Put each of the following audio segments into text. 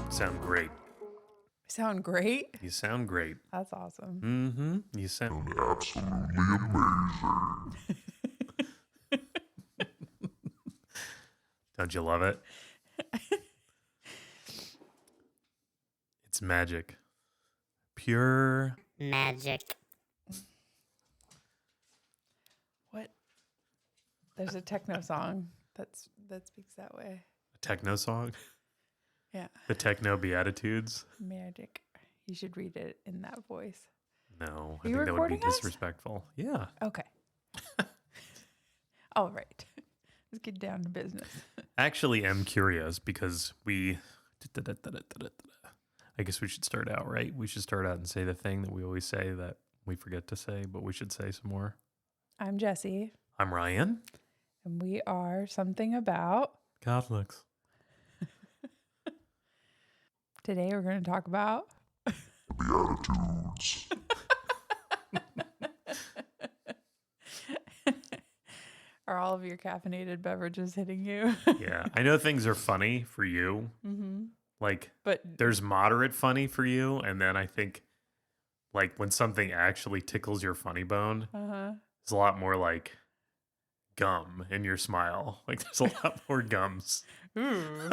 Sound great. Sound great? You sound great. That's awesome. Mm-hmm. You sound Absolutely amazing. Don't you love it? It's magic. Pure Magic. What? There's a techno song that speaks that way. techno song. Yeah. The techno Beatitudes. Magic. You should read it in that voice. No, I Are you think that would be recording us? disrespectful. Yeah. Okay. All right. Let's get down to business. Actually, I'm curious because I guess we should start out, right? We should start out and say the thing that we always say that we forget to say, but we should say some more. I'm Jessie, I'm Ryan. and we are Something About. Catholics. Today we're going to talk about Beatitudes. are all of your caffeinated beverages hitting you? Yeah. I know things are funny for you. Mm-hmm. Like, But there's moderate funny for you. And then I think, like, when something actually tickles your funny bone, it's a lot more like gum in your smile. Like, there's a lot more gums. ooh,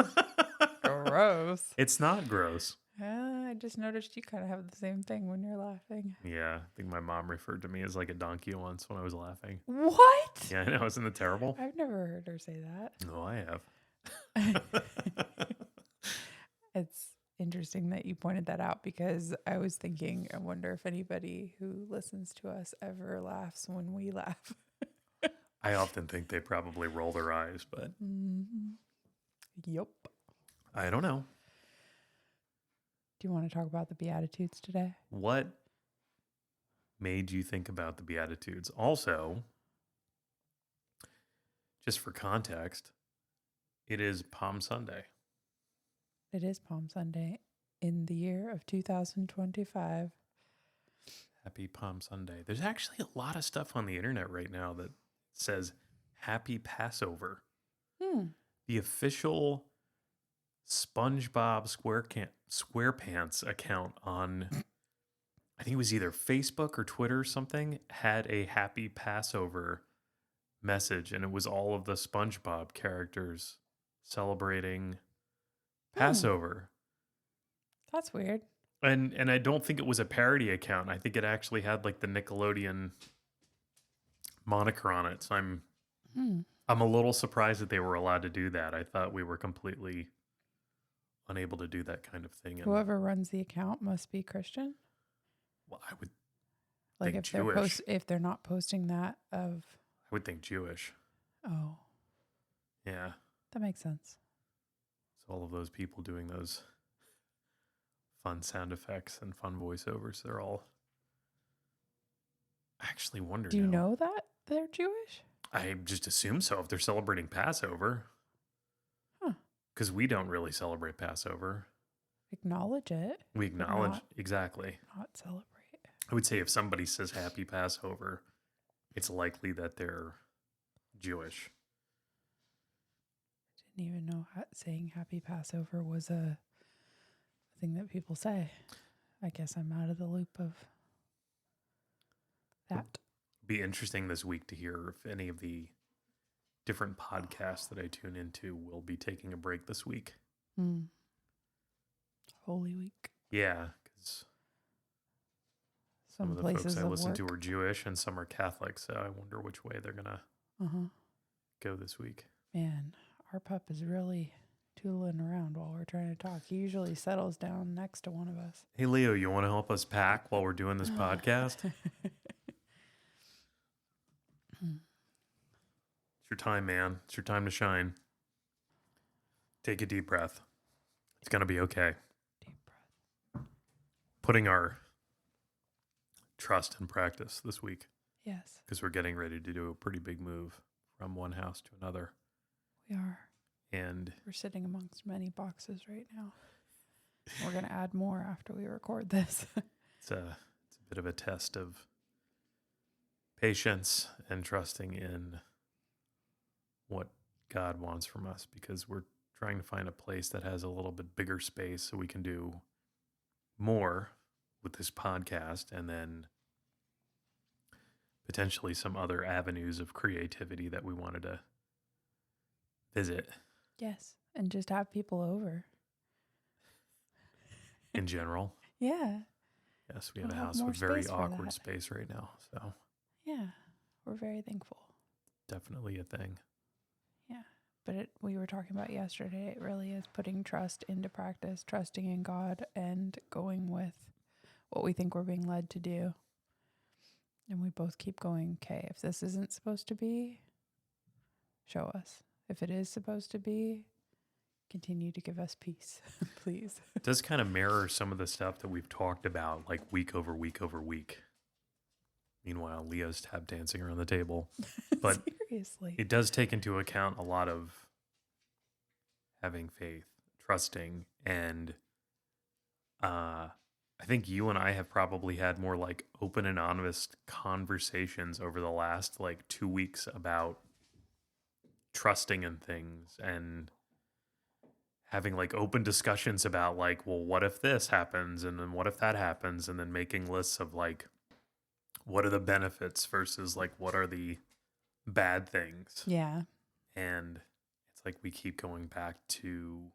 gross. It's not gross. I just noticed you kind of have the same thing when you're laughing. Yeah. I think my mom referred to me as like a donkey once when I was laughing. What? Yeah, I know. Isn't it terrible? I've never heard her say that. No, I have. It's interesting that you pointed that out because I was thinking, I wonder if anybody who listens to us ever laughs when we laugh. I often think they probably roll their eyes, but Yep. I don't know. Do you want to talk about the Beatitudes today? What made you think about the Beatitudes? Also, just for context, it is Palm Sunday. It is Palm Sunday in the year of 2025. Happy Palm Sunday. There's actually a lot of stuff on the internet right now that says Happy Passover. The official SpongeBob SquarePants account on, I think it was either Facebook or Twitter or something, had a Happy Passover message, and it was all of the SpongeBob characters celebrating Passover. That's weird. And I don't think it was a parody account. I think it actually had like the Nickelodeon moniker on it. So I'm a little surprised that they were allowed to do that. I thought we were completely unable to do that kind of thing. And, Whoever runs the account must be Christian. well, I would Like think if they're Jewish. if they're not posting that of I would think Jewish. oh, Yeah. that makes sense. So all of those people doing those fun sound effects and fun voiceovers, they're all. I actually wonder. Do you now. know that they're Jewish? I just assume so if they're celebrating Passover. Huh. Because we don't really celebrate Passover. Acknowledge it. We but acknowledge, not- exactly. Not celebrate. I would say if somebody says Happy Passover, it's likely that they're Jewish. Didn't even know saying Happy Passover was a thing that people say. I guess I'm out of the loop of that. Be interesting this week to hear if any of the different podcasts that I tune into will be taking a break this week. Holy Week. Yeah, because some of the places folks I listen work. to are Jewish and some are Catholic, so I wonder which way they're going to go this week. Man, our pup is really tooling around while we're trying to talk. He usually settles down next to one of us. Hey, Leo, you want to help us pack while we're doing this podcast? It's your time, man. It's your time to shine. Take a deep breath. It's going to be okay. Deep breath. Putting our trust in practice this week Yes, because we're getting ready to do a pretty big move from one house to another. we are. And We're sitting amongst many boxes right now. We're going to add more after we record this. it's a bit of a test of patience and trusting in what God wants from us, because we're trying to find a place that has a little bit bigger space so we can do more with this podcast, and then potentially some other avenues of creativity that we wanted to visit Yes. And just have people over. in general. Yeah. Yes, we have We'll a have house more with very space for awkward that. space right now. So Yeah. We're very thankful. definitely a thing. Yeah. But we were talking about yesterday, it really is putting trust into practice, trusting in God and going with what we think we're being led to do. And we both keep going, okay, if this isn't supposed to be, show us. If it is supposed to be, continue to give us peace, please. It does kind of mirror some of the stuff that we've talked about, like week over week over week. Meanwhile, Leo's tap dancing around the table. But seriously, it does take into account a lot of having faith, trusting, and I think you and I have probably had more like open and honest conversations over the last like 2 weeks about trusting in things, and having like open discussions about like, well, what if this happens? And then what if that happens? And then making lists of like, what are the benefits versus like, what are the bad things? yeah. And it's like we keep going back to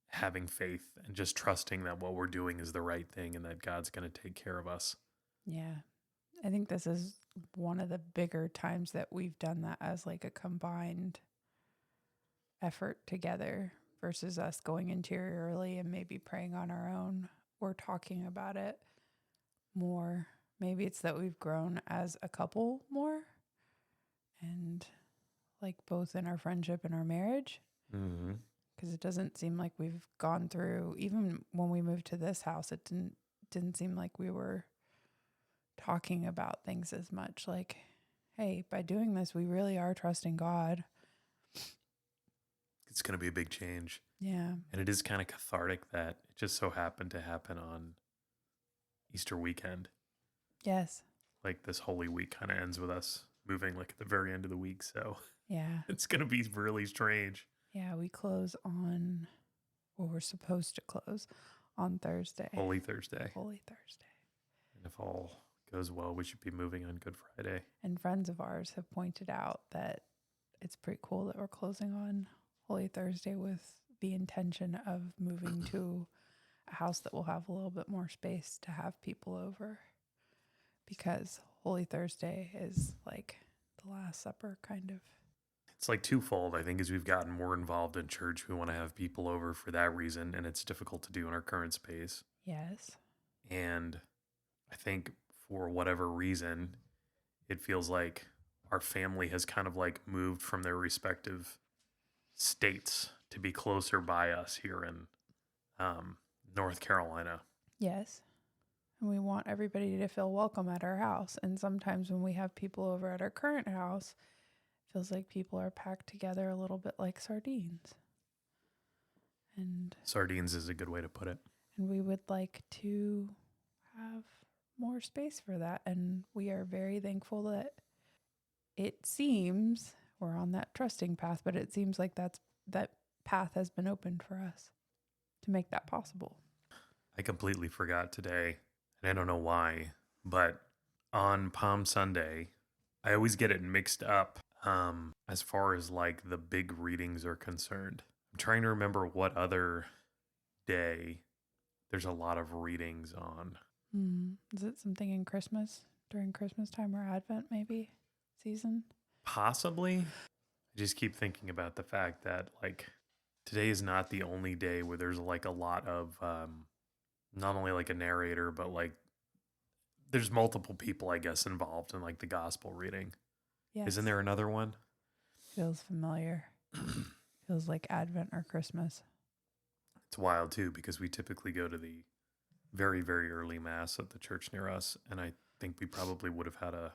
having faith and just trusting that what we're doing is the right thing and that God's going to take care of us. Yeah. I think this is one of the bigger times that we've done that as like a combined effort together versus us going interiorly and maybe praying on our own or talking about it more. Maybe it's that we've grown as a couple more, and like both in our friendship and our marriage. Mm-hmm. Because it doesn't seem like we've gone through, even when we moved to this house, it didn't seem like we were talking about things as much. Like, hey, by doing this, we really are trusting God. It's going to be a big change. Yeah. And it is kind of cathartic that it just so happened to happen on Easter weekend. Yes. Like this Holy Week kind of ends with us moving like at the very end of the week. So Yeah. it's going to be really strange. Yeah. We close on, or we're supposed to close on Thursday. Holy Thursday. Holy Thursday. And if all goes well, we should be moving on Good Friday. And friends of ours have pointed out that it's pretty cool that we're closing on Holy Thursday with the intention of moving to a house that will have a little bit more space to have people over, because Holy Thursday is like the Last Supper kind of. It's like twofold. I think as we've gotten more involved in church, we want to have people over for that reason, and it's difficult to do in our current space. Yes. And I think for whatever reason, it feels like our family has kind of like moved from their respective states to be closer by us here in North Carolina. Yes. And we want everybody to feel welcome at our house. And sometimes when we have people over at our current house, it feels like people are packed together a little bit like sardines. And Sardines is a good way to put it. And we would like to have more space for that. And we are very thankful that it seems we're on that trusting path, but it seems like that path has been opened for us to make that possible. I completely forgot today, and I don't know why, but on Palm Sunday, I always get it mixed up as far as like the big readings are concerned. I'm trying to remember what other day there's a lot of readings on. Is it something in Christmas, during Christmas time or Advent maybe season? Possibly. I just keep thinking about the fact that like today is not the only day where there's like a lot of not only like a narrator, but like there's multiple people, I guess, involved in like the gospel reading. Yes. Isn't there another one? Feels familiar. Feels like Advent or Christmas. It's wild too, because we typically go to the very, very early mass at the church near us. And I think we probably would have had a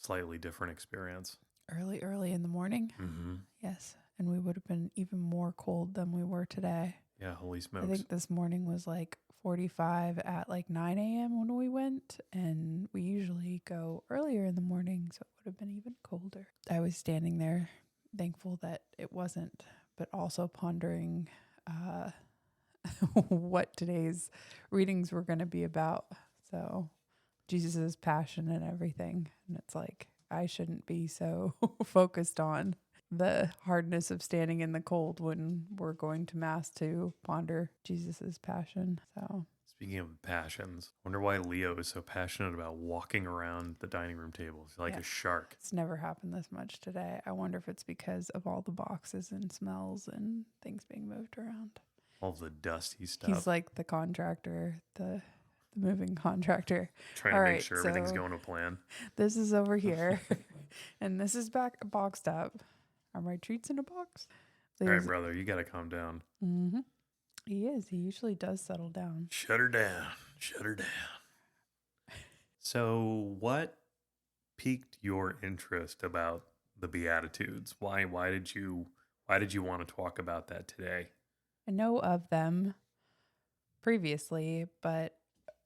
slightly different experience. Early in the morning? Mm-hmm. Yes. And we would have been even more cold than we were today. Yeah, holy smokes. I think this morning was like 45 at like 9 a.m. when we went. And we usually go earlier in the morning, so it would have been even colder. I was standing there thankful that it wasn't, but also pondering what today's readings were going to be about. So Jesus's passion and everything. And it's like, I shouldn't be so focused on the hardness of standing in the cold when we're going to mass to ponder Jesus's passion. So Speaking of passions, I wonder why Leo is so passionate about walking around the dining room table. He's like a shark. it's never happened this much today. I wonder if it's because of all the boxes and smells and things being moved around. All of the dusty stuff. He's like the contractor, the moving contractor. Trying to make sure everything's going to plan. This is over here, and this is back boxed up. Are my treats in a box? All right, brother, you got to calm down. Mm-hmm. He is. He usually does settle down. Shut her down. Shut her down. So what piqued your interest about the Beatitudes? Why did you want to talk about that today? I know of them previously, but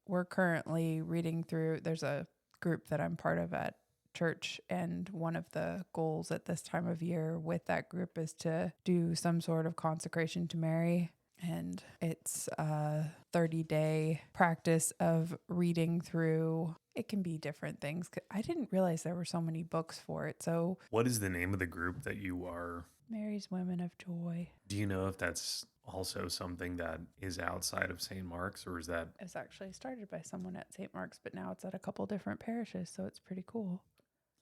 we're currently reading through, there's a group that I'm part of at church, and one of the goals at this time of year with that group is to do some sort of consecration to Mary. And it's a 30-day practice of reading through. It can be different things. I didn't realize there were so many books for it. So what is the name of the group that you are? Mary's Women of Joy. Do you know if that's also something that is outside of St. Mark's, or is that? It's actually started by someone at St. Mark's, but now it's at a couple different parishes. So it's pretty cool.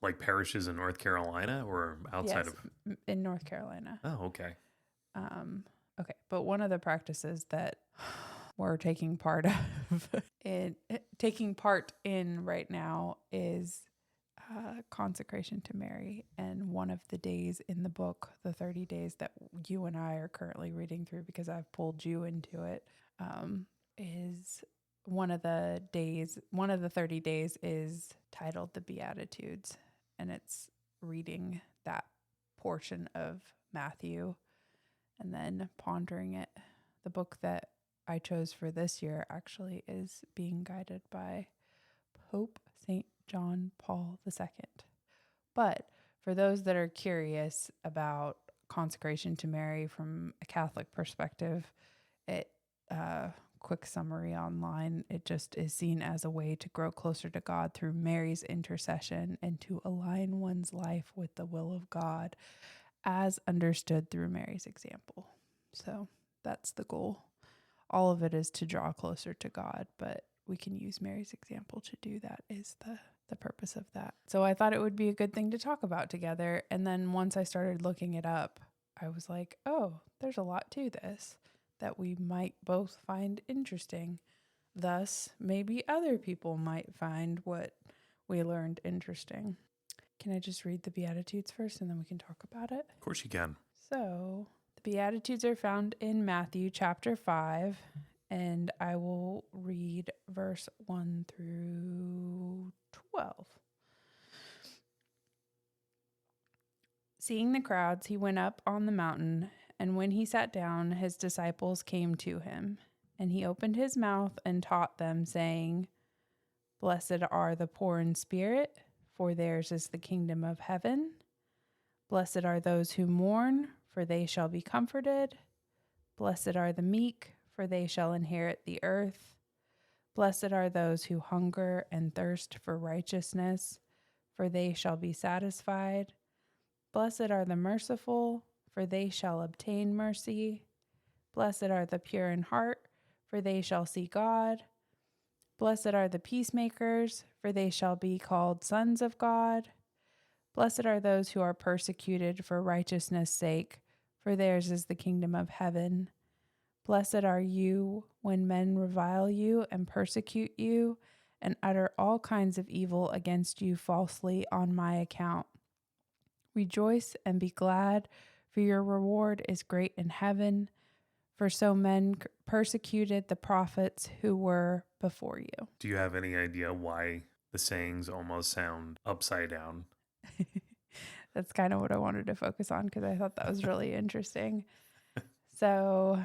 Like parishes in North Carolina or outside of? In North Carolina. Oh, okay. Okay. But one of the practices that we're taking part in right now is consecration to Mary. And one of the days in the book, the 30 days that you and I are currently reading through, because I've pulled you into it, is one of the 30 days is titled the Beatitudes. And it's reading that portion of Matthew and then pondering it. The book that I chose for this year actually is being guided by Pope St. John Paul II. But for those that are curious about consecration to Mary from a Catholic perspective, quick summary online, it just is seen as a way to grow closer to God through Mary's intercession and to align one's life with the will of God as understood through Mary's example. So that's the goal. All of it is to draw closer to God, but we can use Mary's example to do that is the purpose of that. So I thought it would be a good thing to talk about together. And then once I started looking it up, I was like, oh, there's a lot to this that we might both find interesting. Thus, maybe other people might find what we learned interesting. Can I just read the Beatitudes first and then we can talk about it? Of course you can. So, the Beatitudes are found in Matthew chapter 5, and I will read verse 1 through 12. Seeing the crowds, he went up on the mountain, and when he sat down, his disciples came to him. And he opened his mouth and taught them, saying, Blessed are the poor in spirit, for theirs is the kingdom of heaven. Blessed are those who mourn, for they shall be comforted. Blessed are the meek, for they shall inherit the earth. Blessed are those who hunger and thirst for righteousness, for they shall be satisfied. Blessed are the merciful, for they shall obtain mercy. Blessed are the pure in heart, for they shall see God. Blessed are the peacemakers, for they shall be called sons of God. Blessed are those who are persecuted for righteousness' sake, for theirs is the kingdom of heaven. Blessed are you when men revile you and persecute you and utter all kinds of evil against you falsely on my account. Rejoice and be glad, for your reward is great in heaven, for so men persecuted the prophets who were before you. Do you have any idea why the sayings almost sound upside down? That's kind of what I wanted to focus on because I thought that was really interesting. So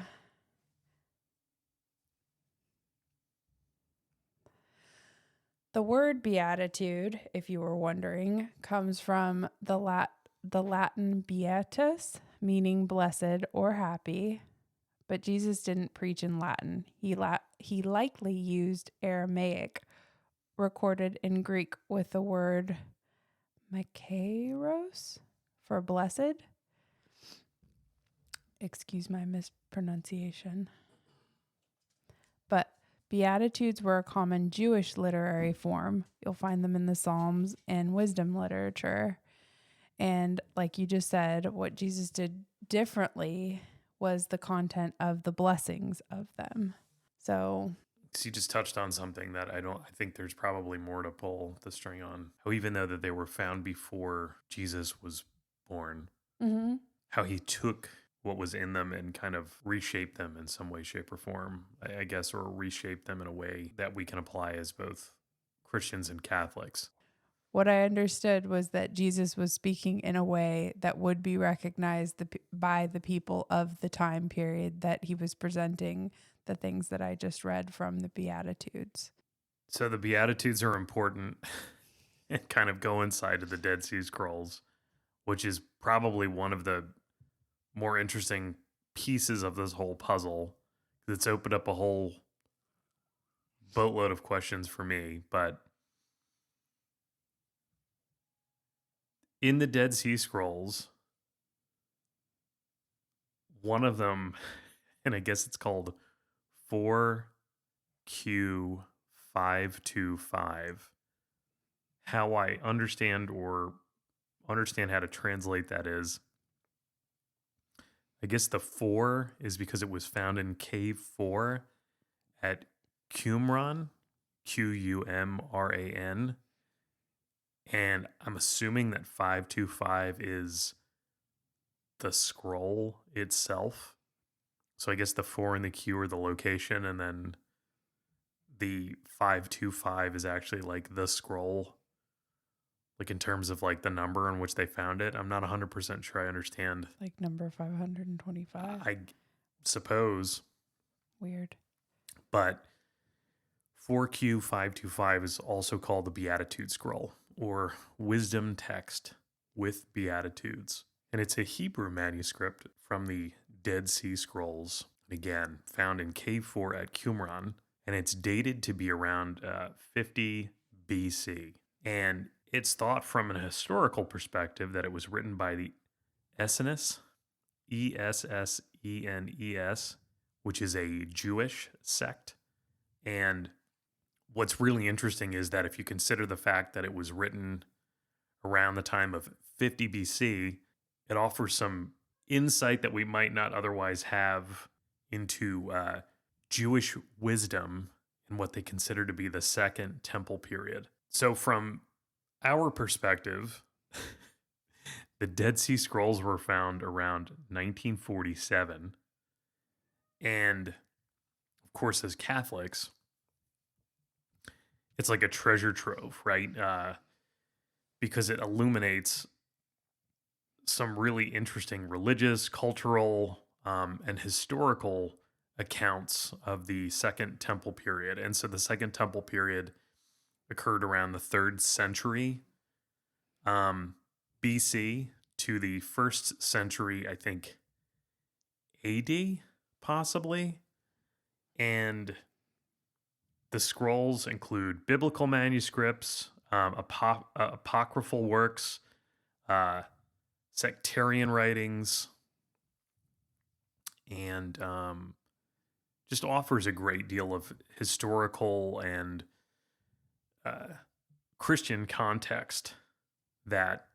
the word beatitude, if you were wondering, comes from the the Latin beatus, meaning blessed or happy, but Jesus didn't preach in Latin. He likely used Aramaic, recorded in Greek with the word makairos for blessed. Excuse my mispronunciation. But Beatitudes were a common Jewish literary form. You'll find them in the Psalms and wisdom literature. And like you just said, what Jesus did differently was the content of the blessings of them. So you just touched on something that I think there's probably more to pull the string on. How even though that they were found before Jesus was born, how he took what was in them and kind of reshaped them in some way, shape, or form, I guess, or reshaped them in a way that we can apply as both Christians and Catholics. What I understood was that Jesus was speaking in a way that would be recognized by the people of the time period that he was presenting the things that I just read from the Beatitudes. So the Beatitudes are important and kind of go inside of the Dead Sea Scrolls, which is probably one of the more interesting pieces of this whole puzzle. It's opened up a whole boatload of questions for me, but in the Dead Sea Scrolls, one of them, and I guess it's called 4Q525. How I understand how to translate that is, I guess the 4 is because it was found in cave 4 at Qumran, Qumran. And I'm assuming that 525 is the scroll itself. So I guess the 4 and the Q are the location, and then the 525 is actually like the scroll, like in terms of like the number in which they found it. I'm not 100% sure I understand. Like number 525. I suppose. Weird. But 4Q525 is also called the Beatitude Scroll, or Wisdom Text with Beatitudes. And it's a Hebrew manuscript from the Dead Sea Scrolls, again, found in Cave 4 at Qumran, and it's dated to be around 50 BC. And it's thought from an historical perspective that it was written by the Essenes, Essenes, which is a Jewish sect. And what's really interesting is that if you consider the fact that it was written around the time of 50 BC, it offers some insight that we might not otherwise have into Jewish wisdom and what they consider to be the Second Temple period. So from our perspective, the Dead Sea Scrolls were found around 1947. And of course, as Catholics, it's like a treasure trove, right? Because it illuminates some really interesting religious, cultural, and historical accounts of the Second Temple period. And so the Second Temple period occurred around the 3rd century BC to the 1st century, I think, AD, possibly. And the scrolls include biblical manuscripts, apocryphal works, sectarian writings, and just offers a great deal of historical and Christian context that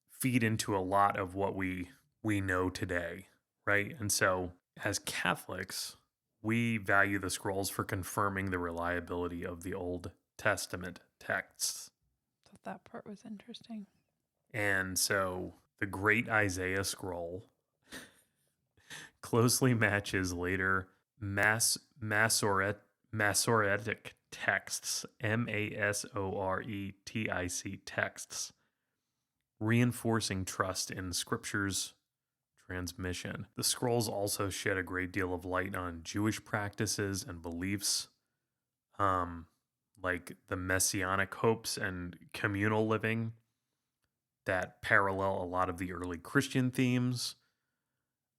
feed into a lot of what we know today, right? And so as Catholics, we value the scrolls for confirming the reliability of the Old Testament texts. Thought that part was interesting. And so the Great Isaiah Scroll closely matches later Masoretic texts, Masoretic texts, reinforcing trust in Scripture's transmission. The scrolls also shed a great deal of light on Jewish practices and beliefs, like the messianic hopes and communal living, that parallel a lot of the early Christian themes.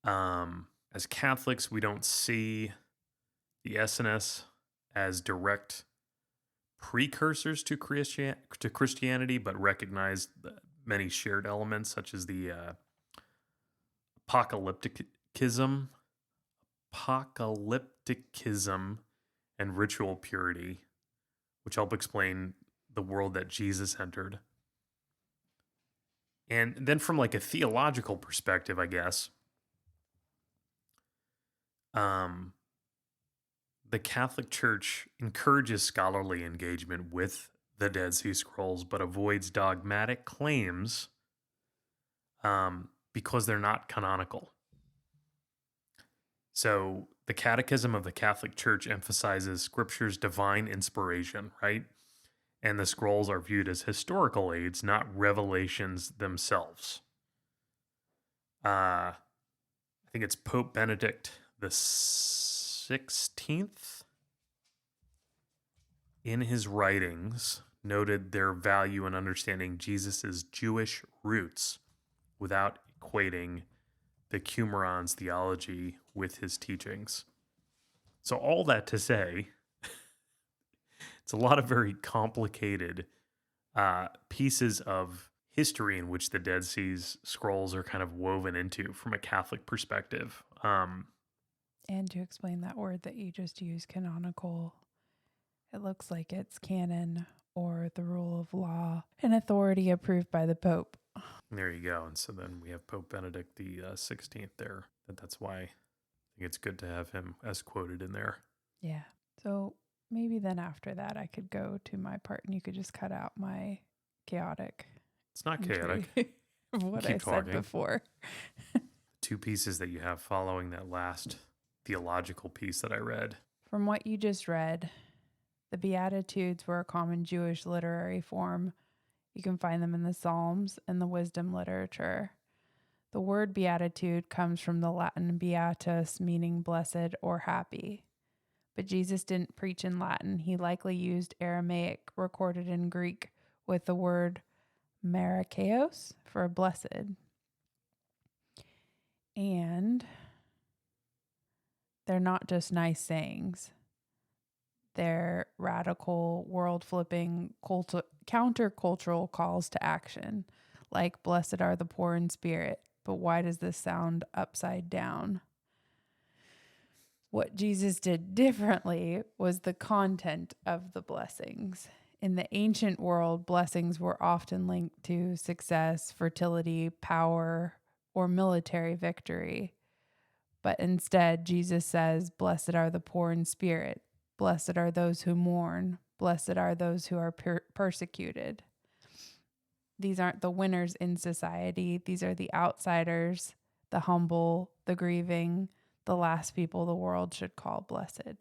As Catholics, we don't see the SNS as direct precursors to Christianity, but recognize many shared elements, such as the apocalypticism, and ritual purity, which help explain the world that Jesus entered. And then from like a theological perspective, I guess, the Catholic Church encourages scholarly engagement with the Dead Sea Scrolls, but avoids dogmatic claims because they're not canonical. So the Catechism of the Catholic Church emphasizes Scripture's divine inspiration, right? And the scrolls are viewed as historical aids, not revelations themselves. I think it's Pope Benedict the 16th, in his writings, noted their value in understanding Jesus's Jewish roots without equating the Qumran's theology with his teachings. So all that to say, it's a lot of very complicated pieces of history in which the Dead Sea's scrolls are kind of woven into from a Catholic perspective. And to explain that word that you just used, canonical, it looks like it's canon or the rule of law, an authority approved by the Pope. There you go. And so then we have Pope Benedict the 16th there. That's why I think it's good to have him as quoted in there. Yeah. So maybe then after that, I could go to my part and you could just cut out my chaotic. It's not chaotic. Of what I said before. Two pieces that you have following that last theological piece that I read. From what you just read, the Beatitudes were a common Jewish literary form. You can find them in the Psalms and the wisdom literature. The word beatitude comes from the Latin beatus, meaning blessed or happy. But Jesus didn't preach in Latin. He likely used Aramaic, recorded in Greek, with the word marikeos for blessed. And they're not just nice sayings. They're radical, world-flipping, countercultural calls to action, like blessed are the poor in spirit. But why does this sound upside down? What Jesus did differently was the content of the blessings. In the ancient world, blessings were often linked to success, fertility, power, or military victory. But instead, Jesus says, blessed are the poor in spirit. Blessed are those who mourn. Blessed are those who are persecuted. These aren't the winners in society. These are the outsiders, the humble, the grieving, the last people the world should call blessed.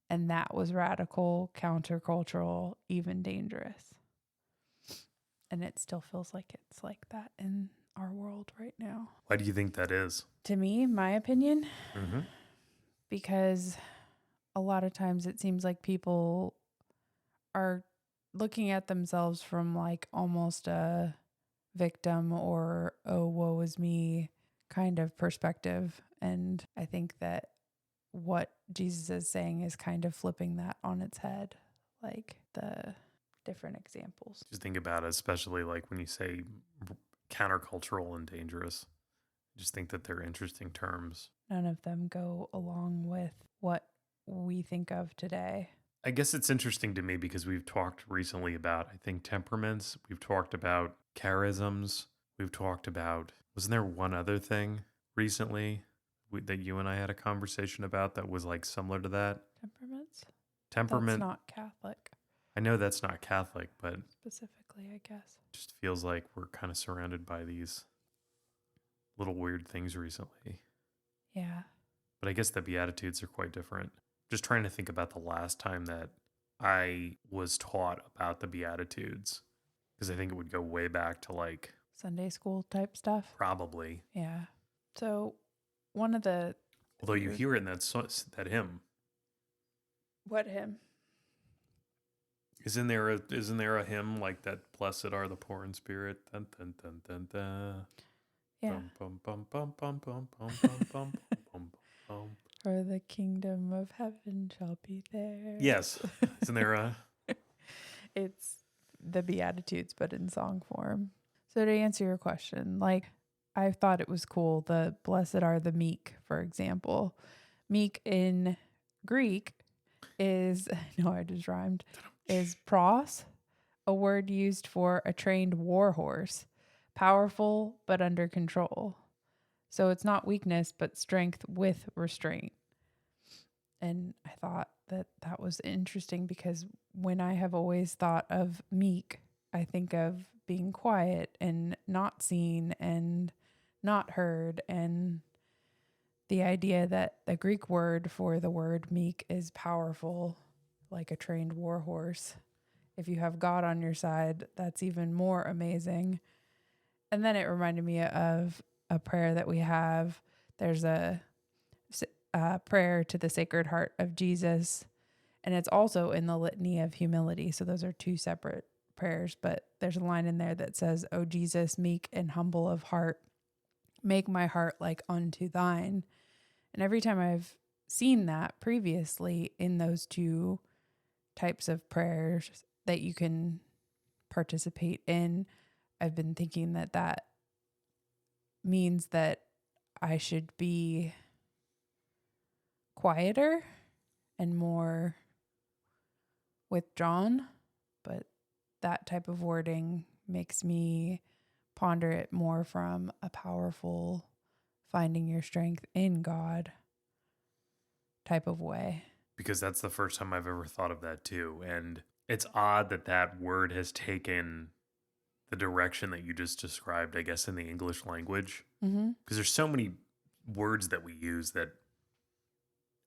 And that was radical, countercultural, even dangerous. And it still feels like it's like that in our world right now. Why do you think that is? To me, my opinion, Mm-hmm. because a lot of times it seems like people are looking at themselves from like almost a victim or, oh, woe is me kind of perspective. And I think that what Jesus is saying is kind of flipping that on its head, like the different examples. Just think about it, especially like when you say countercultural and dangerous. I just think that they're interesting terms. None of them go along with what we think of today. I guess it's interesting to me because we've talked recently about, I think, temperaments. We've talked about charisms. We've talked about, wasn't there one other thing recently that you and I had a conversation about that was like similar to that? Temperaments? Temperament. That's not Catholic. I know that's not Catholic, but specifically, I guess. It just feels like we're kind of surrounded by these little weird things recently. Yeah. But I guess the Beatitudes are quite different. Just trying to think about the last time that I was taught about the Beatitudes, because I think it would go way back to like Sunday school type stuff. Probably. Yeah. So one of the... Although you hear it in that hymn. What hymn? Isn't there a hymn like that? Blessed are the poor in spirit. Dun, dun, dun, dun, dun. Yeah. Bum, bum, bum, bum, bum, bum, bum, bum, bum, bum. For the kingdom of heaven shall be there. Yes. Isn't there a? It's the Beatitudes, but in song form. So to answer your question, like I thought it was cool. The blessed are the meek, for example. Meek in Greek is, no, I just rhymed, is pros, a word used for a trained war horse, powerful but under control. So it's not weakness, but strength with restraint. And I thought that that was interesting because when I have always thought of meek, I think of being quiet and not seen and not heard. And the idea that the Greek word for the word meek is powerful, like a trained war horse. If you have God on your side, that's even more amazing. And then it reminded me of a prayer that we have. There's a prayer to the Sacred Heart of Jesus, and it's also in the Litany of Humility. So those are two separate prayers, but there's a line in there that says, "O Jesus, meek and humble of heart, make my heart like unto thine." And every time I've seen that previously in those two types of prayers that you can participate in, I've been thinking that that means that I should be quieter and more withdrawn, but that type of wording makes me ponder it more from a powerful finding your strength in God type of way. Because that's the first time I've ever thought of that too. And it's odd that that word has taken the direction that you just described, I guess, in the English language. Because there's so many words that we use that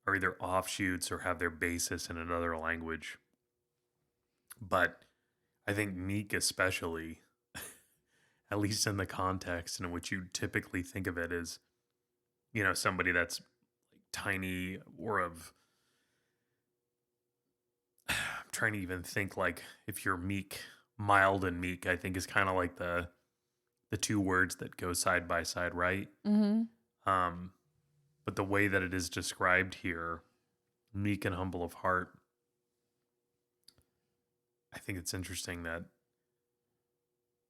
are either offshoots or have their basis in another language. But I think meek especially, at least in the context in which you typically think of it as, you know, somebody that's tiny or of, I'm trying to even think like if you're meek, mild and meek, I think is kind of like the two words that go side by side, right? But the way that it is described here, meek and humble of heart, I think it's interesting that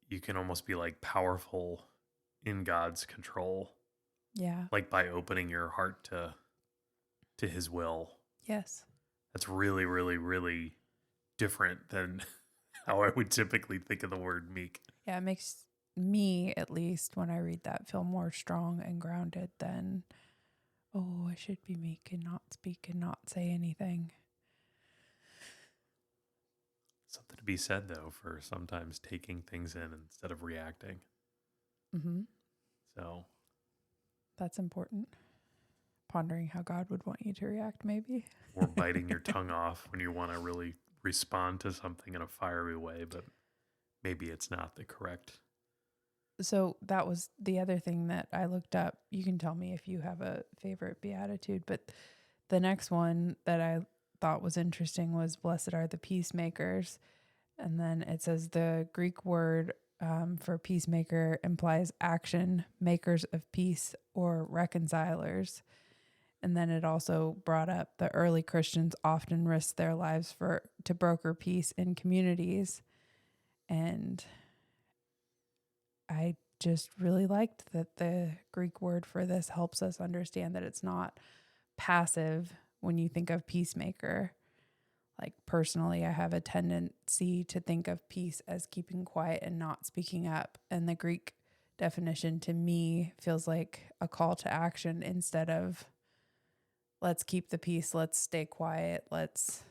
you can almost be like powerful in God's control. Yeah. Like by opening your heart to his will. Yes. That's really, really, really different than how I would typically think of the word meek. Yeah, it makes me, at least when I read that, feel more strong and grounded than, oh, I should be meek and not speak and not say anything. Something to be said, though, for sometimes taking things in instead of reacting. So that's important. Pondering how God would want you to react, maybe. Or biting your tongue off when you want to really respond to something in a fiery way, but maybe it's not the correct. So that was the other thing that I looked up. You can tell me if you have a favorite beatitude, but the next one that I thought was interesting was blessed are the peacemakers. And then it says the Greek word for peacemaker implies action, makers of peace or reconcilers. And then it also brought up the early Christians often risked their lives to broker peace in communities. And I just really liked that the Greek word for this helps us understand that it's not passive when you think of peacemaker. Like personally, I have a tendency to think of peace as keeping quiet and not speaking up. And the Greek definition to me feels like a call to action instead of let's keep the peace, let's stay quiet, let's,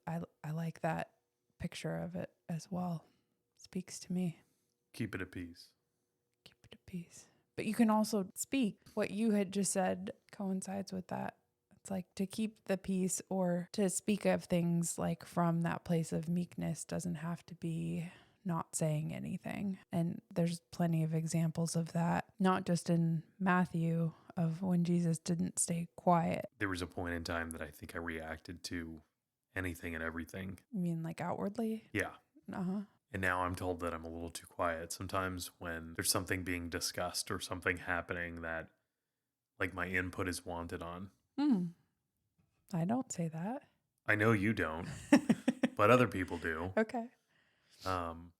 I like that picture of it as well. Speaks to me. Keep it at peace. Keep it at peace. But you can also speak. What you had just said coincides with that. It's like to keep the peace or to speak of things like from that place of meekness doesn't have to be not saying anything. And there's plenty of examples of that, not just in Matthew of when Jesus didn't stay quiet. There was a point in time that I think I reacted to anything and everything. You mean like outwardly? Yeah. Uh-huh. And now I'm told that I'm a little too quiet. Sometimes when there's something being discussed or something happening that like my input is wanted on. I don't say that. I know you don't, but other people do. Okay. Um,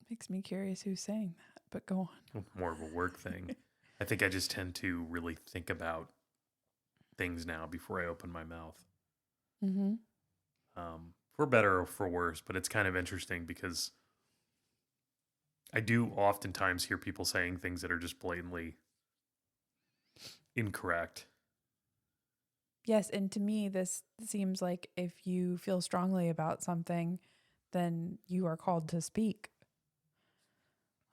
Makes me curious who's saying that, but go on. More of a work thing. I think I just tend to really think about things now before I open my mouth. Mm-hmm. For better or for worse, but it's kind of interesting because I do oftentimes hear people saying things that are just blatantly incorrect. Yes, and to me, this seems like if you feel strongly about something, then you are called to speak.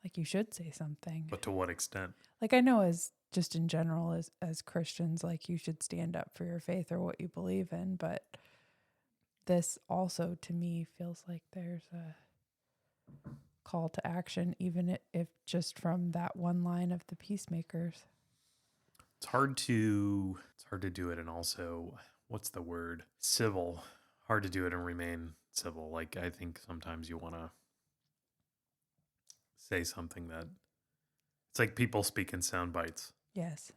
Like you should say something. But to what extent? Like I know as just in general as Christians, like you should stand up for your faith or what you believe in, but this also to me feels like there's a call to action, even if just from that one line of the peacemakers. It's hard to do it, and also, what's the word? Civil. Hard to do it and remain civil. Like I think sometimes you want to say something that it's like people speak in sound bites. Yes.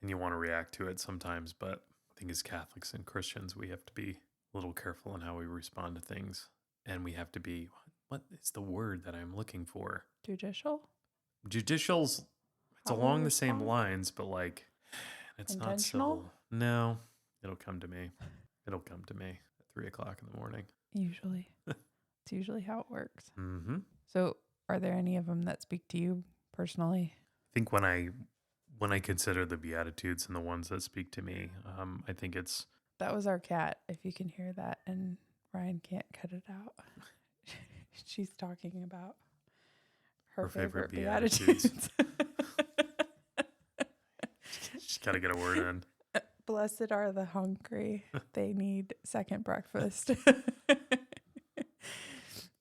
And you want to react to it sometimes, but I think as Catholics and Christians, we have to be a little careful in how we respond to things, and we have to be, what is the word that I'm looking for? Judicial? Judicial's, it's How we along the same respond? lines, but like, it's not Intentional? civil. No, it'll come to me. It'll come to me at 3:00 in the morning. Usually. It's usually how it works. Mm-hmm. So are there any of them that speak to you personally? I think when I consider the Beatitudes and the ones that speak to me, I think it's That was our cat, if you can hear that, and Ryan can't cut it out. She's talking about her favorite Beatitudes. She's got to get a word in. Blessed are the hungry. They need second breakfast.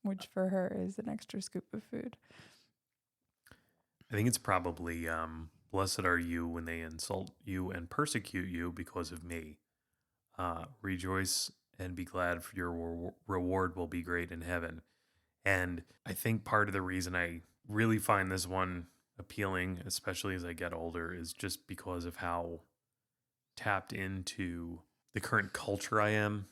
Which for her is an extra scoop of food. I think it's probably blessed are you when they insult you and persecute you because of me. Rejoice and be glad, for your reward will be great in heaven. And I think part of the reason I really find this one appealing, especially as I get older, is just because of how tapped into the current culture I am,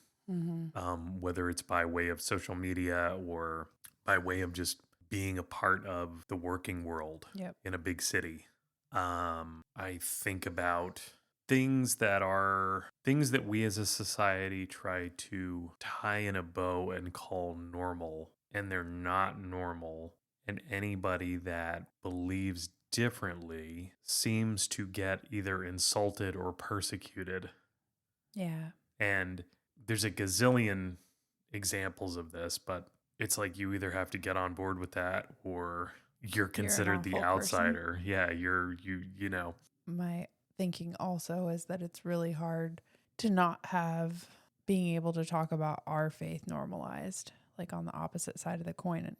whether it's by way of social media or by way of just being a part of the working world in a big city. I think about things that we as a society try to tie in a bow and call normal, and they're not normal. And anybody that believes differently seems to get either insulted or persecuted. Yeah. And there's a gazillion examples of this, but it's like you either have to get on board with that or you're considered the outsider. Person. Yeah, you know. My thinking also is that it's really hard to not have being able to talk about our faith normalized, like on the opposite side of the coin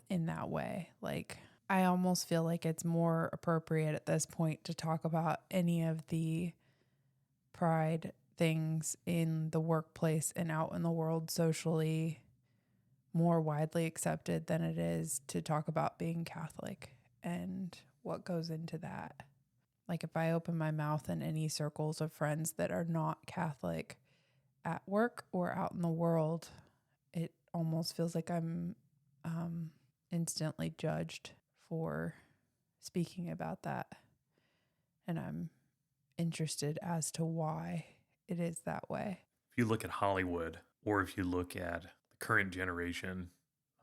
in that way. Like I almost feel like it's more appropriate at this point to talk about any of the pride things in the workplace and out in the world socially more widely accepted than it is to talk about being Catholic and what goes into that. Like if I open my mouth in any circles of friends that are not Catholic at work or out in the world, it almost feels like I'm instantly judged for speaking about that. And I'm interested as to why it is that way. If you look at Hollywood, or if you look at the current generation,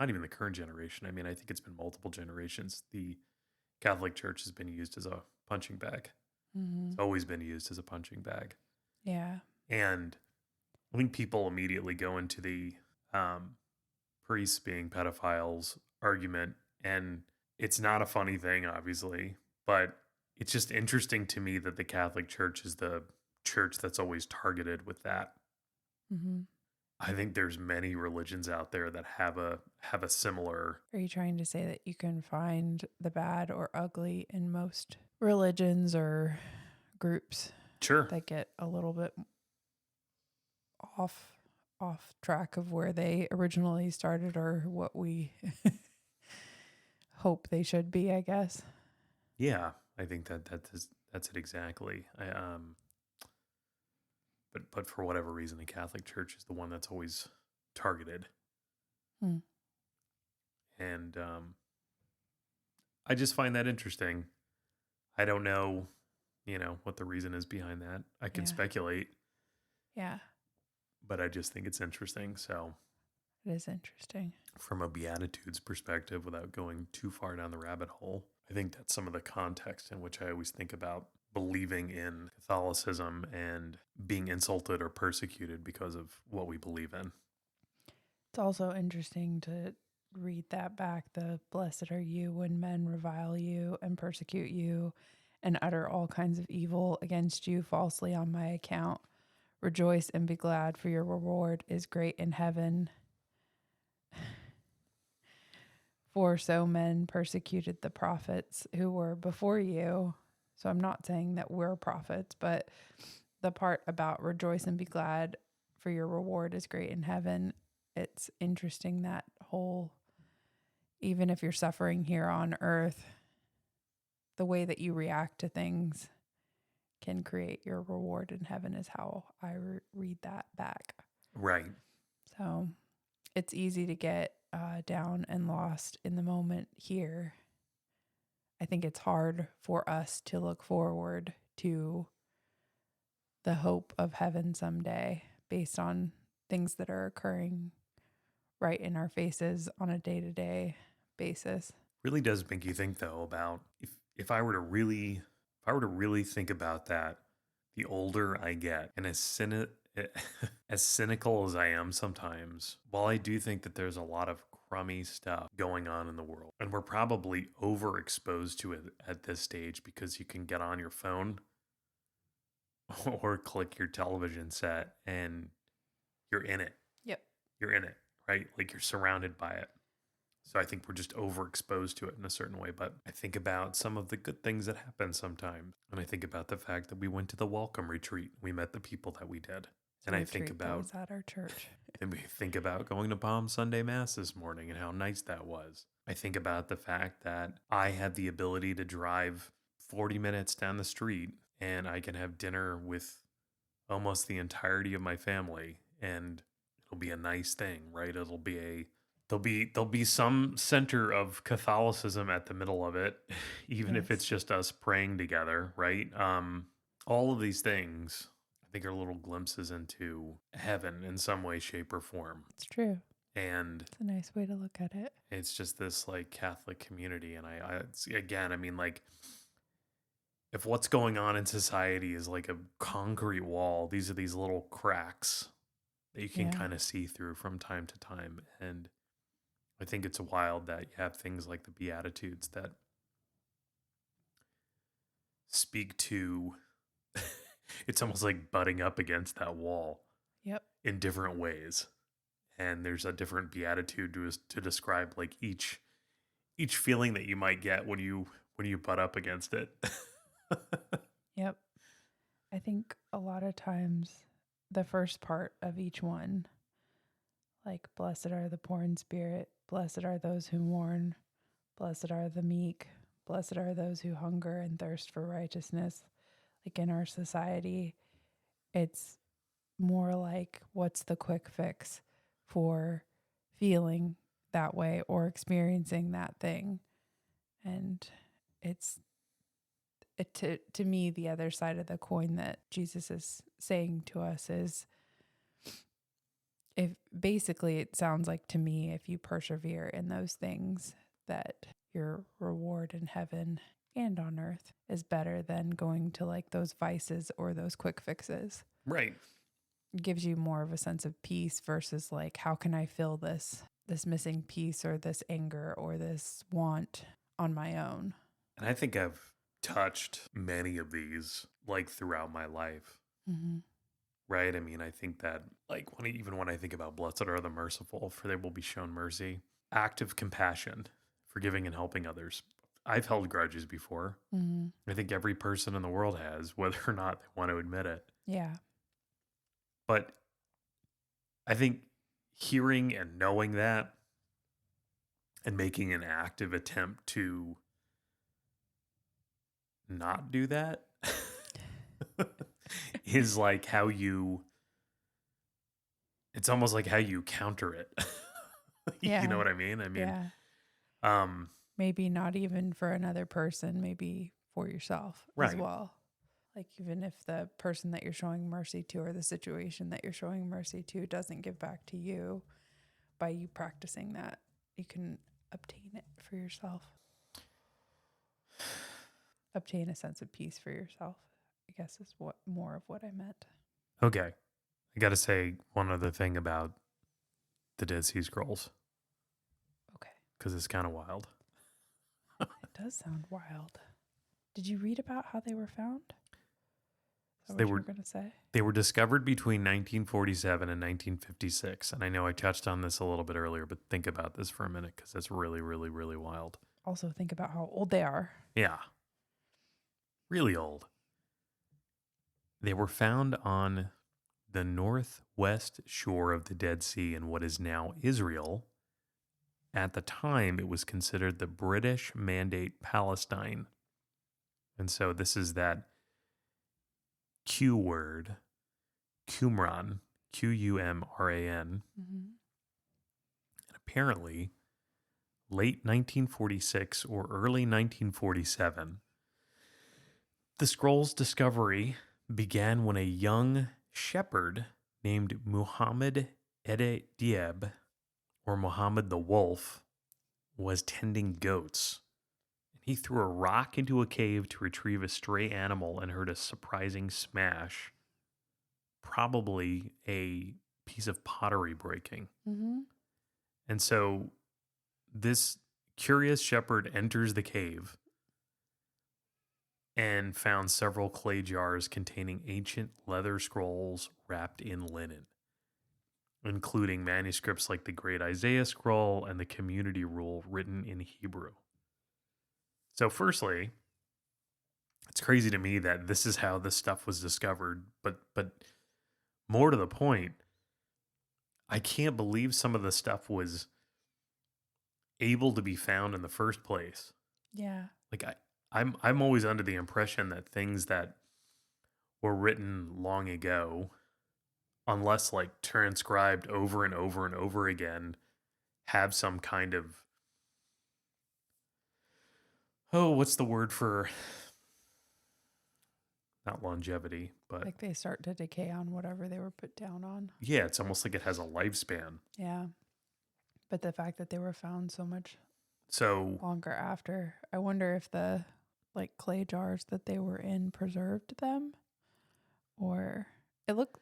not even the current generation, I mean, I think it's been multiple generations. The Catholic Church has been used as a punching bag. It's always been used as a punching bag. Yeah. And I think people immediately go into the priests being pedophiles argument. And it's not a funny thing, obviously, but it's just interesting to me that the Catholic Church is the church that's always targeted with that. I think there's many religions out there that have a similar. Are you trying to say that you can find the bad or ugly in most religions or groups Sure. that get a little bit off track of where they originally started or what we hope they should be, I guess. Yeah, I think that's it exactly. But for whatever reason, the Catholic Church is the one that's always targeted, Hmm. and I just find that interesting. I don't know, what the reason is behind that. I can Yeah. speculate, Yeah, but I just think it's interesting. So, it is interesting. from a Beatitudes perspective, without going too far down the rabbit hole, I think that's some of the context in which I always think about believing in Catholicism and being insulted or persecuted because of what we believe in. It's also interesting to read that back. The blessed are you when men revile you and persecute you and utter all kinds of evil against you falsely on my account. Rejoice and be glad, for your reward is great in heaven. For so men persecuted the prophets who were before you. So I'm not saying that we're prophets, but the part about rejoice and be glad, for your reward is great in heaven. It's interesting that whole, even if you're suffering here on earth, the way that you react to things can create your reward in heaven, is how I read that back. Right. So it's easy to get down and lost in the moment here. I think it's hard for us to look forward to the hope of heaven someday based on things that are occurring right in our faces on a day-to-day basis. Really does make you think, though, about if I were to really think about that, the older I get, and as cynical as I am sometimes, while I do think that there's a lot of crummy stuff going on in the world, and we're probably overexposed to it at this stage because you can get on your phone or click your television set and you're in it. Yep. You're in it, right? Like, you're surrounded by it. So I think we're just overexposed to it in a certain way. But I think about some of the good things that happen sometimes. And I think about the fact that we went to the welcome retreat. We met the people that we did. And I think about, was at our church. and we think about going to Palm Sunday Mass this morning and how nice that was. I think about the fact that I had the ability to drive 40 minutes down the street and I can have dinner with almost the entirety of my family, and it'll be a nice thing, right? There'll be some center of Catholicism at the middle of it, even if it's just us praying together, right? All of these things, I think, are little glimpses into heaven in some way, shape, or form. It's true. And it's a nice way to look at it. It's just this like Catholic community, and I mean, like, if what's going on in society is like a concrete wall, these are these little cracks that you can kind of see through from time to time. And I think it's wild that you have things like the Beatitudes that speak to, it's almost like butting up against that wall. Yep. In different ways. And there's a different Beatitude to describe like each feeling that you might get when you butt up against it. Yep. I think a lot of times the first part of each one, like, blessed are the poor in spirit, blessed are those who mourn, blessed are the meek, blessed are those who hunger and thirst for righteousness. Like, in our society, it's more like, what's the quick fix for feeling that way or experiencing that thing? And it's to me, the other side of the coin that Jesus is saying to us is, if basically it sounds like to me, if you persevere in those things, that your reward in heaven and on earth is better than going to like those vices or those quick fixes. Right. It gives you more of a sense of peace versus like, how can I fill this missing piece or this anger or this want on my own? And I think I've touched many of these like throughout my life. Mm-hmm. Right. I mean, I think that like when I think about blessed are the merciful, for they will be shown mercy, active compassion, forgiving and helping others. I've held grudges before. Mm-hmm. I think every person in the world has, whether or not they want to admit it. Yeah. But I think hearing and knowing that and making an active attempt to not do that is like how you, it's almost like how you counter it. Yeah. You know what I mean? I mean, Yeah. um, Maybe not even for another person, maybe for yourself as Right. well. Like, even if the person that you're showing mercy to or the situation that you're showing mercy to doesn't give back to you, by you practicing that, you can obtain it for yourself. Obtain a sense of peace for yourself, I guess, is what more of what I meant. okay. I got to say one other thing about the Dead Sea Scrolls Okay. because it's kind of wild. It does sound wild. Did you read about how they were found? Is that They what you were were going to say? They were discovered between 1947 and 1956. And I know I touched on this a little bit earlier, but think about this for a minute because it's really, really, really wild. Also, think about how old they are. Yeah. Really old. They were found on the northwest shore of the Dead Sea in what is now Israel. At the time, it was considered the British Mandate Palestine. And so this is that Q word, Qumran, Qumran. Mm-hmm. And apparently, late 1946 or early 1947, the scroll's discovery began when a young shepherd named Muhammad Ede Dieb, or Muhammad the Wolf, was tending goats. He threw a rock into a cave to retrieve a stray animal and heard a surprising smash, probably a piece of pottery breaking. Mm-hmm. And so this curious shepherd enters the cave and found several clay jars containing ancient leather scrolls wrapped in linen, including manuscripts like the Great Isaiah Scroll and the Community Rule written in Hebrew. So, firstly, it's crazy to me that this is how this stuff was discovered, but more to the point, I can't believe some of the stuff was able to be found in the first place. Yeah. Like I'm always under the impression that things that were written long ago, unless like transcribed over and over and over again, have some kind of, what's the word for, not longevity, but Like they start to decay on whatever they were put down on. yeah, it's almost like it has a lifespan. Yeah. But the fact that they were found so much So longer after, I wonder if the like clay jars that they were in preserved them, or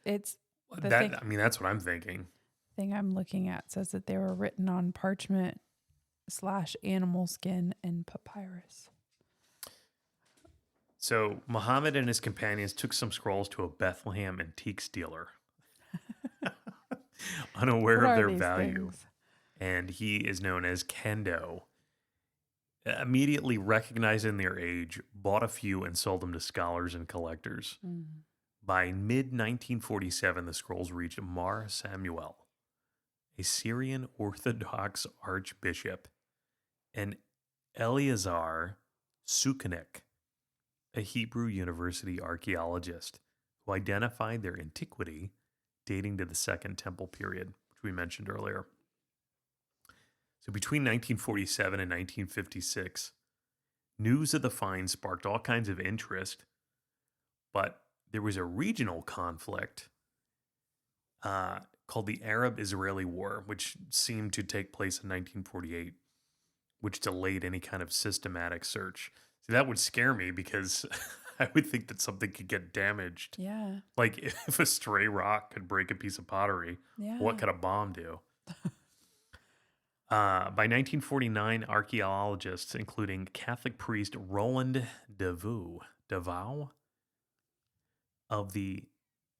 it's the that, I mean, that's what I'm thinking. thing I'm looking at says that they were written on parchment / animal skin and papyrus. So Muhammad and his companions took some scrolls to a Bethlehem antiques dealer, unaware What of are their these value. things? And he is known as Kendo. Immediately recognizing their age, bought a few and sold them to scholars and collectors. Mm. By mid 1947, the scrolls reached Mar Samuel, a Syrian Orthodox archbishop, and Eleazar Sukenik, a Hebrew University archaeologist, who identified their antiquity dating to the Second Temple period, which we mentioned earlier. So between 1947 and 1956, news of the find sparked all kinds of interest, but there was a regional conflict called the Arab-Israeli War, which seemed to take place in 1948, which delayed any kind of systematic search. See, that would scare me because I would think that something could get damaged. Yeah. Like if a stray rock could break a piece of pottery, Yeah. what could a bomb do? By 1949, archaeologists, including Catholic priest Roland Devaux of the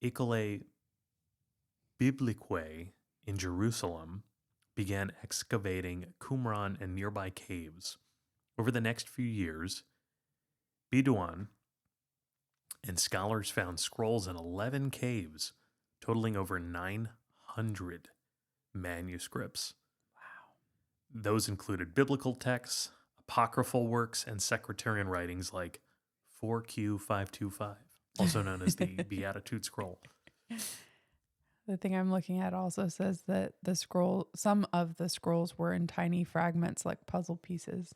École Biblique in Jerusalem, began excavating Qumran and nearby caves, Over the next few years, Beatitude and scholars found scrolls in 11 caves, totaling over 900 manuscripts. Wow. Those included biblical texts, apocryphal works, and sectarian writings like 4Q525, also known as the Beatitude Scroll. The thing I'm looking at also says that some of the scrolls were in tiny fragments like puzzle pieces.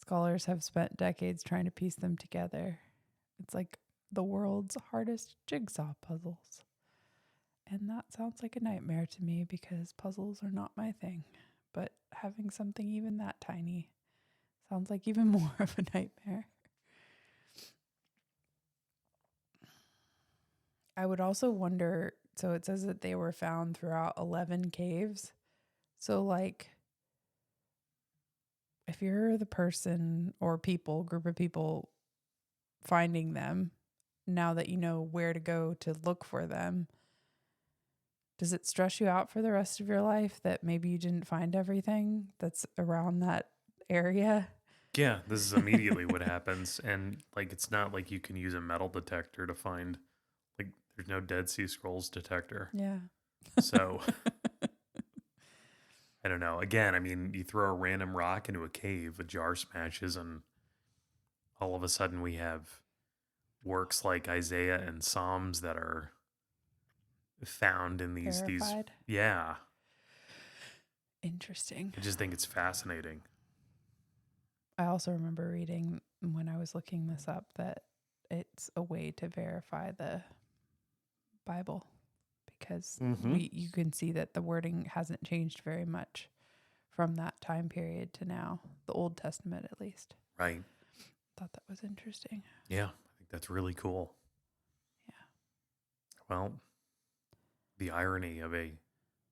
Scholars have spent decades trying to piece them together. It's like the world's hardest jigsaw puzzles. And that sounds like a nightmare to me because puzzles are not my thing. But having something even that tiny sounds like even more of a nightmare. I would also wonder, so it says that they were found throughout 11 caves. So like, if you're the person or group of people finding them, now that you know where to go to look for them, does it stress you out for the rest of your life that maybe you didn't find everything that's around that area? Yeah, this is immediately what happens. And like, it's not like you can use a metal detector to find, like, there's no Dead Sea Scrolls detector. Yeah. So I don't know. Again, I mean, you throw a random rock into a cave, a jar smashes, and all of a sudden we have works like Isaiah and Psalms that are found in these Verified. Yeah. Interesting. I just think it's fascinating. I also remember reading when I was looking this up that it's a way to verify the Bible because you can see that the wording hasn't changed very much from that time period to now, the Old Testament at least. Right. Thought that was interesting. Yeah, I think that's really cool. Yeah. Well, the irony of a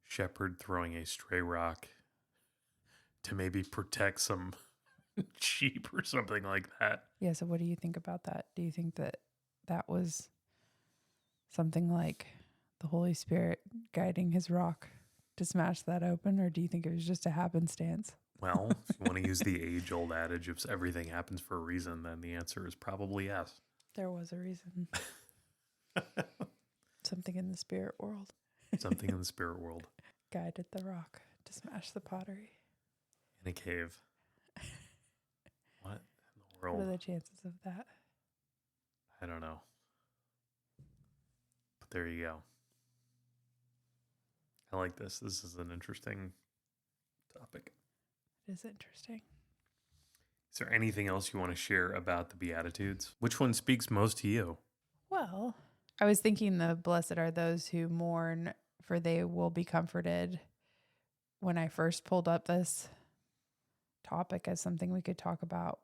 shepherd throwing a stray rock to maybe protect some sheep or something like that. Yeah, so what do you think about that? Do you think that that was something like the Holy Spirit guiding his rock to smash that open, or do you think it was just a happenstance? Well, if you want to use the age-old adage of everything happens for a reason, then the answer is probably yes. There was a reason. Something in the spirit world. Something in the spirit world. Guided the rock to smash the pottery. In a cave. What in the world? What are the chances of that? I don't know. But there you go. I like this. This is an interesting topic. It is interesting. Is there anything else you want to share about the Beatitudes? Which one speaks most to you? Well, I was thinking the blessed are those who mourn, for they will be comforted. When I first pulled up this topic as something we could talk about,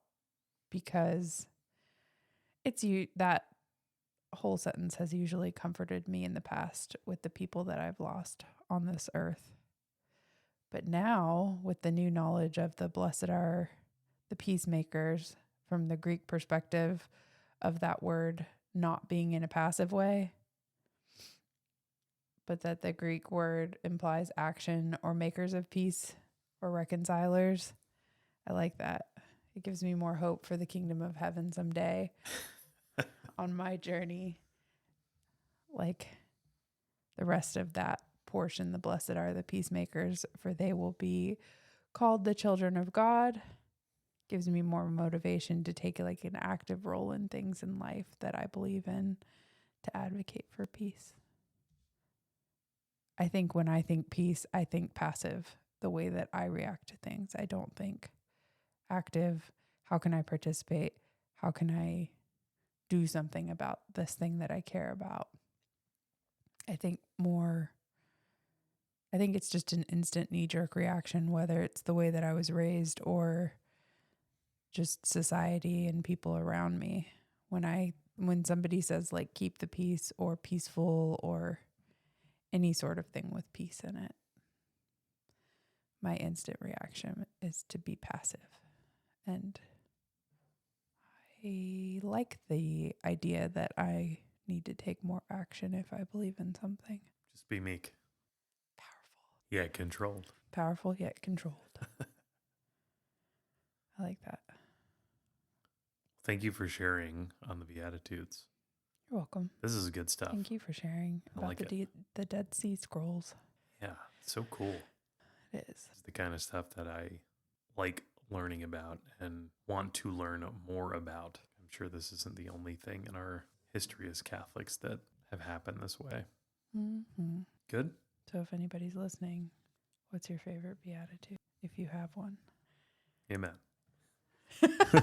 because that whole sentence has usually comforted me in the past with the people that I've lost on this earth. But now, with the new knowledge of the blessed are the peacemakers, from the Greek perspective of that word not being in a passive way, but that the Greek word implies action or makers of peace or reconcilers. I like that. It gives me more hope for the kingdom of heaven someday on my journey. Like the rest of that portion, the blessed are the peacemakers, for they will be called the children of God. Gives me more motivation to take like an active role in things in life that I believe in, to advocate for peace. I think when I think peace, I think passive, the way that I react to things. I don't think active. How can I participate? How can I do something about this thing that I care about? I think it's just an instant knee-jerk reaction, whether it's the way that I was raised or just society and people around me. When somebody says like keep the peace or peaceful or any sort of thing with peace in it, my instant reaction is to be passive. And I like the idea that I need to take more action if I believe in something. Just be meek. Powerful. Yeah, controlled. Powerful yet controlled. I like that. Thank you for sharing on the Beatitudes. You're welcome. This is good stuff. Thank you for sharing I about like the Dead Sea Scrolls. Yeah, it's so cool. It is. It's the kind of stuff that I like learning about and want to learn more about. I'm sure this isn't the only thing in our history as Catholics that have happened this way. Mm-hmm. Good? So if anybody's listening, what's your favorite beatitude, if you have one? Amen. Amen.